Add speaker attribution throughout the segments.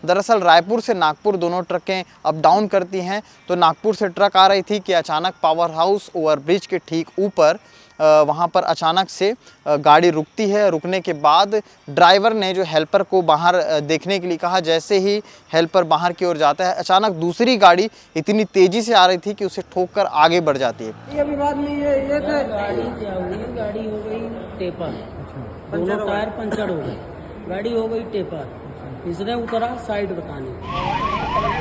Speaker 1: दरअसल रायपुर से नागपुर दोनों ट्रकें अप डाउन करती हैं। तो नागपुर से ट्रक आ रही थी कि अचानक पावर हाउस ओवरब्रिज के ठीक ऊपर वहाँ पर अचानक से गाड़ी रुकती है। रुकने के बाद ड्राइवर ने जो हेल्पर को बाहर देखने के लिए कहा। जैसे ही हेल्पर बाहर की ओर जाता है, अचानक दूसरी गाड़ी इतनी तेज़ी से आ रही थी कि उसे ठोक कर आगे बढ़ जाती है।
Speaker 2: ये अभी बात नहीं है, ये
Speaker 3: गाड़ी क्या हुई, गाड़ी हो गई टेपर, दोनों टायर पंचर हो गए, गाड़ी हो गई टेपर। इसने उतरा साइड बताने।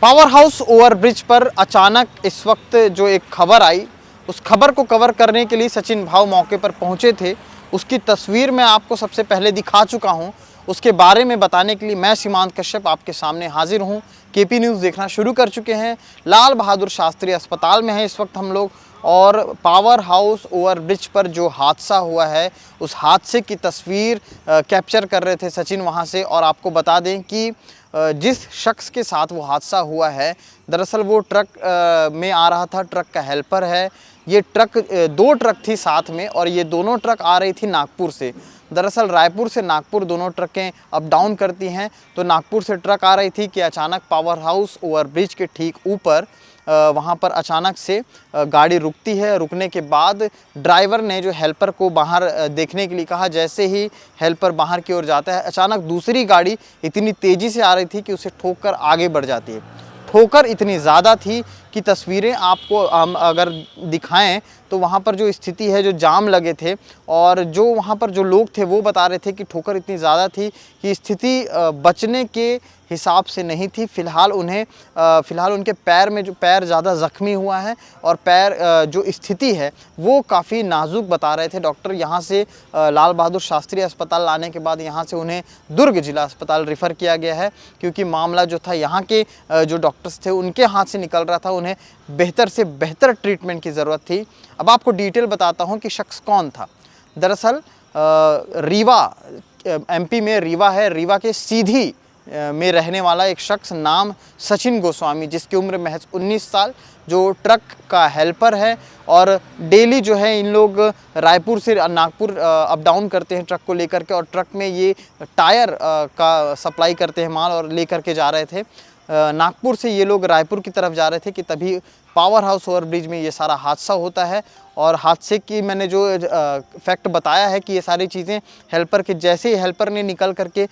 Speaker 1: पावर हाउस ओवरब्रिज पर अचानक इस वक्त जो एक खबर आई, उस खबर को कवर करने के लिए सचिन भाव मौके पर पहुंचे थे। उसकी तस्वीर मैं आपको सबसे पहले दिखा चुका हूं। उसके बारे में बताने के लिए मैं सीमांत कश्यप आपके सामने हाजिर हूं। केपी न्यूज़ देखना शुरू कर चुके हैं। लाल बहादुर शास्त्री अस्पताल में है इस वक्त हम लोग, और पावर हाउस ओवरब्रिज पर जो हादसा हुआ है उस हादसे की तस्वीर कैप्चर कर रहे थे सचिन वहाँ से। और आपको बता दें कि जिस शख्स के साथ वो हादसा हुआ है, दरअसल वो ट्रक में आ रहा था, ट्रक का हेल्पर है। ये ट्रक दो ट्रक थी साथ में, और ये दोनों ट्रक आ रही थी नागपुर से। दरअसल रायपुर से नागपुर दोनों ट्रकें अप डाउन करती हैं। तो नागपुर से ट्रक आ रही थी कि अचानक पावर हाउस ओवरब्रिज के ठीक ऊपर वहाँ पर अचानक से गाड़ी रुकती है। रुकने के बाद ड्राइवर ने जो हेल्पर को बाहर देखने के लिए कहा। जैसे ही हेल्पर बाहर की ओर जाता है, अचानक दूसरी गाड़ी इतनी तेज़ी से आ रही थी कि उसे ठोक कर आगे बढ़ जाती है। ठोकर इतनी ज़्यादा थी कि तस्वीरें आपको हम अगर दिखाएं तो वहाँ पर जो स्थिति है, जो जाम लगे थे और जो वहाँ पर जो लोग थे वो बता रहे थे कि ठोकर इतनी ज़्यादा थी कि स्थिति बचने के हिसाब से नहीं थी। फ़िलहाल उनके पैर में जो पैर ज़्यादा ज़ख्मी हुआ है, और पैर जो स्थिति है वो काफ़ी नाजुक बता रहे थे डॉक्टर। यहाँ से लाल बहादुर शास्त्री अस्पताल लाने के बाद यहाँ से उन्हें दुर्ग जिला अस्पताल रेफ़र किया गया है, क्योंकि मामला जो था यहाँ के जो डॉक्टर्स थे उनके हाथ से निकल रहा था। उन्हें बेहतर से बेहतर ट्रीटमेंट की ज़रूरत थी। अब आपको डिटेल बताता हूँ कि शख्स कौन था। दरअसल रीवा, एमपी में रीवा है, रीवा के सीधी में रहने वाला एक शख्स नाम सचिन गोस्वामी, जिसकी उम्र महज 19 साल, जो ट्रक का हेल्पर है। और डेली जो है इन लोग रायपुर से नागपुर अप डाउन करते हैं ट्रक को लेकर के, और ट्रक में ये टायर का सप्लाई करते हैं माल, और लेकर के जा रहे थे। नागपुर से ये लोग रायपुर की तरफ जा रहे थे कि तभी पावर हाउस ओवरब्रिज में ये सारा हादसा होता है। और हादसे की मैंने जो फैक्ट बताया है कि ये सारी चीज़ें हेल्पर के, जैसे ही हेल्पर ने निकल करके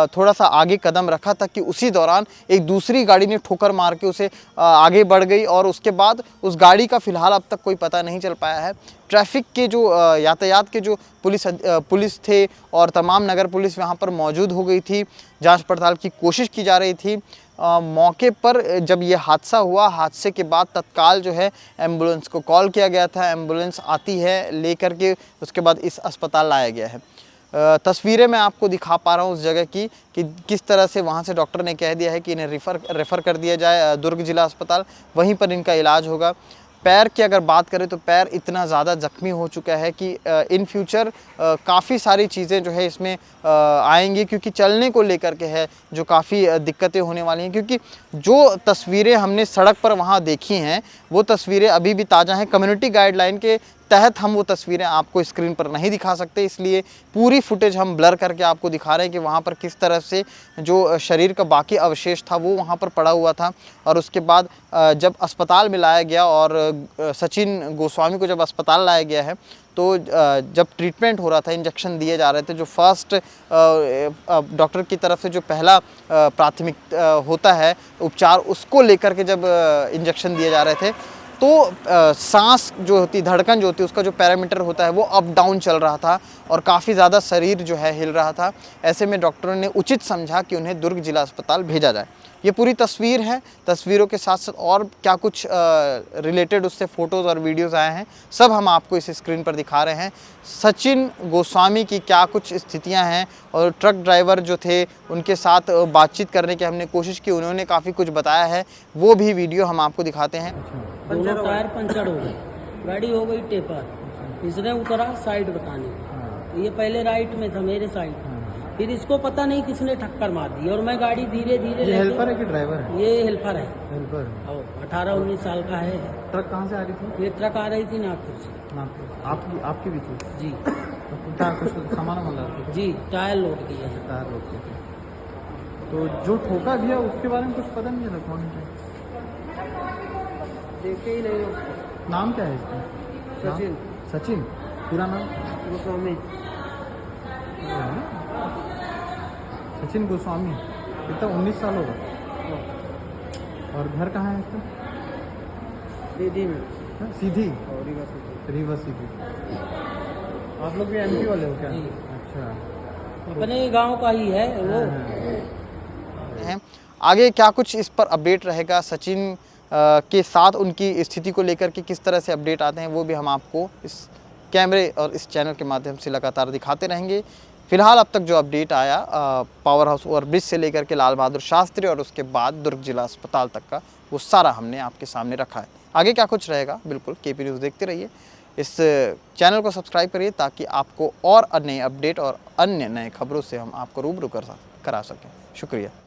Speaker 1: थोड़ा सा आगे कदम रखा था कि उसी दौरान एक दूसरी गाड़ी ने ठोकर मार के उसे आगे बढ़ गई, और उसके बाद उस गाड़ी का फ़िलहाल अब तक कोई पता नहीं चल पाया है। ट्रैफिक के जो यातायात के जो पुलिस थे और तमाम नगर पुलिस वहाँ पर मौजूद हो गई थी। जांच पड़ताल की कोशिश की जा रही थी। मौके पर जब ये हादसा हुआ, हादसे के बाद तत्काल जो है एम्बुलेंस को कॉल किया गया था। एम्बुलेंस आती है लेकर के, उसके बाद इस अस्पताल लाया गया है। तस्वीरें मैं आपको दिखा पा रहा हूँ उस जगह की कि किस तरह से वहाँ से डॉक्टर ने कह दिया है कि इन्हें रेफ़र कर दिया जाए दुर्ग जिला अस्पताल, वहीं पर इनका इलाज होगा। पैर की अगर बात करें तो पैर इतना ज़्यादा ज़ख्मी हो चुका है कि इन फ्यूचर काफ़ी सारी चीज़ें जो है इसमें आएंगी, क्योंकि चलने को लेकर के है जो काफ़ी दिक्कतें होने वाली हैं। क्योंकि जो तस्वीरें हमने सड़क पर वहाँ देखी हैं वो तस्वीरें अभी भी ताज़ा हैं। कम्युनिटी गाइडलाइन के तहत हम वो तस्वीरें आपको स्क्रीन पर नहीं दिखा सकते, इसलिए पूरी फुटेज हम ब्लर करके आपको दिखा रहे हैं कि वहाँ पर किस तरह से जो शरीर का बाकी अवशेष था वो वहाँ पर पड़ा हुआ था। और उसके बाद जब अस्पताल में लाया गया और सचिन गोस्वामी को जब अस्पताल लाया गया है, तो जब ट्रीटमेंट हो रहा था, इंजेक्शन दिए जा रहे थे, जो फर्स्ट डॉक्टर की तरफ से जो पहला प्राथमिक होता है उपचार, उसको लेकर के जब इंजेक्शन दिए जा रहे थे, तो सांस जो होती, धड़कन जो होती है, उसका जो पैरामीटर होता है वो अप डाउन चल रहा था, और काफ़ी ज़्यादा शरीर जो है हिल रहा था। ऐसे में डॉक्टरों ने उचित समझा कि उन्हें दुर्ग जिला अस्पताल भेजा जाए। ये पूरी तस्वीर है। तस्वीरों के साथ साथ और क्या कुछ रिलेटेड उससे फ़ोटोज़ और वीडियोज़ आए हैं, सब हम आपको इस स्क्रीन पर दिखा रहे हैं। सचिन गोस्वामी की क्या कुछ स्थितियां हैं, और ट्रक ड्राइवर जो थे उनके साथ बातचीत करने की हमने कोशिश की, उन्होंने काफ़ी कुछ बताया है, वो भी वीडियो हम आपको दिखाते हैं।
Speaker 3: दोनों टायर पंचर हो गए, गाड़ी हो गई टेपर। इसने उतरा साइड बताने। ये पहले राइट में था, मेरे साइड। फिर इसको पता नहीं किसने टक्कर मार दी और मैं गाड़ी धीरे धीरे
Speaker 2: ये हेल्पर है कि ड्राइवर है?
Speaker 3: ये हेल्पर है
Speaker 2: हेल्पर है।
Speaker 3: और 18-19 साल का है।
Speaker 2: ट्रक कहाँ से आ रही थी?
Speaker 3: ये ट्रक आ रही थी नागपुर से।
Speaker 2: नागपुर। आपकी भी थी?
Speaker 3: जी
Speaker 2: तो क्या कुछ सामान वाला था?
Speaker 3: जी टायर लोड किया है।
Speaker 2: टायर रोक के थे। तो जो ठोका दिया उसके बारे में कुछ पता नहीं चला कौन है?
Speaker 3: देखे ही नहीं उसको।
Speaker 2: नाम क्या है इसका?
Speaker 3: सचिन।
Speaker 2: सचिन? पूरा नाम?
Speaker 3: गोस्वामी।
Speaker 2: सचिन गोस्वामी। कितना 19 साल होगा? और घर कहाँ है इसका?
Speaker 3: दीदी में
Speaker 2: हाँ, सीधी?
Speaker 3: और
Speaker 2: रीवा सीधी। आप लोग भी एमपी वाले हो क्या?
Speaker 3: जी।
Speaker 2: अच्छा।
Speaker 3: अपने गांव का ही है वो।
Speaker 1: हैं। आगे क्या कुछ इस पर अपडेट रहेगा, सचिन के साथ उनकी स्थिति को लेकर के किस तरह से अपडेट आते हैं, वो भी हम आपको इस कैमरे और इस चैनल के माध्यम से लगातार दिखाते रहेंगे। फिलहाल अब तक जो अपडेट आया पावर हाउस ओवरब्रिज से लेकर के लाल बहादुर शास्त्री और उसके बाद दुर्ग जिला अस्पताल तक का, वो सारा हमने आपके सामने रखा है। आगे क्या कुछ रहेगा, बिल्कुल केपी न्यूज़ देखते रहिए। इस चैनल को सब्सक्राइब करिए ताकि आपको और नए अपडेट और अन्य नए खबरों से हम आपको रूबरू करा सकें। शुक्रिया।